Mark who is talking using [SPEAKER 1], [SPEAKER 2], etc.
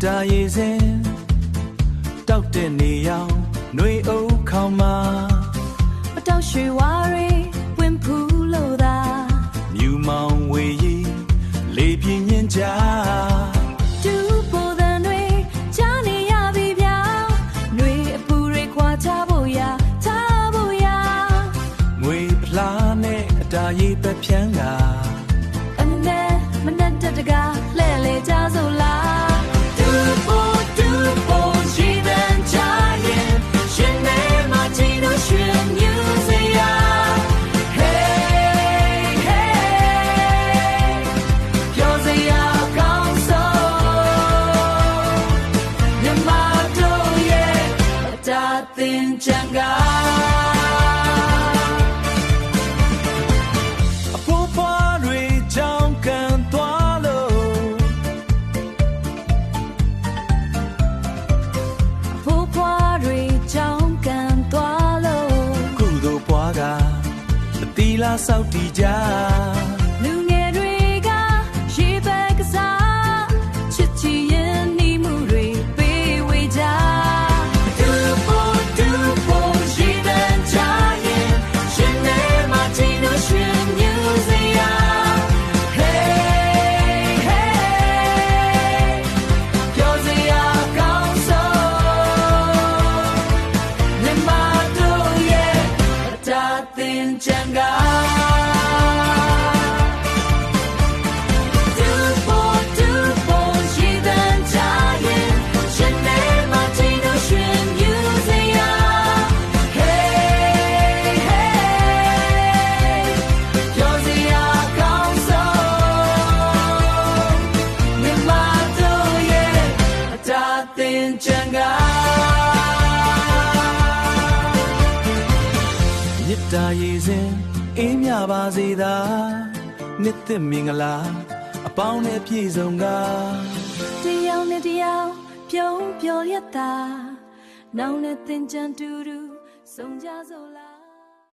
[SPEAKER 1] တာရေစင်တောက်တဲ့နေရောင်ຫນွေအုပ်ခေါင်မှာ
[SPEAKER 2] အတောက်ရွှေဝါရီဝင်ဖူးလို့သာ
[SPEAKER 1] မြူမောင်ဝေရီလေပြင်းညင်ကြ
[SPEAKER 2] တူပေါ်တဲ့ຫນွေကြားနေရပြီဗျာຫນွေအပူတွေခွာချဖို့ရထားဖို့ရ
[SPEAKER 1] ငွေဖလားနဲ့အတာရေပက်ဖြန်းတာ
[SPEAKER 2] အနဲ့မနဲ့တတကားလဲလေကြစို့လားတူပေါ်ရှိတဲ့ချာရင်ရှင်နေမချီလို့ရွှင်မြူစရာ Hey hey ပြောစရာကောင်းဆုံးမြမတို့ရဲ့အတာသင်ချန်ကအ
[SPEAKER 1] ဖိုးဖွားတွေကြောင်းကန်သွားလို့
[SPEAKER 2] အဖိုးဖွားတွေကြောင်းကန်သွားလို့
[SPEAKER 1] ကုသိုလ်ပွားကအတီလာဆောက်တည်ကြ
[SPEAKER 2] လူငယ်တွေကရေဘက်ကစားချစ်ချီရင်နှီးမှုတွေပေးဝေကြတူပေါ်ရှိတဲ့ချာရင်ရှင်နေမချီလို့ရွှင်မြူစရာ Hey hey ပြောစရာကောင်းဆုံးမြမတို့ရဲ့အတာသင်ချန်က
[SPEAKER 1] မြစ်တာရေစင်အေးမြပါစေသာနှစ်သက်မင်္ဂလာအပေါင်းနဲ့ပြည့်စုံက
[SPEAKER 2] တယောက်နဲ့တယောက်ပြုံးပျော်ရတာနောင်နဲ့သင်ကြံတူတူဆုံးကြစို့လား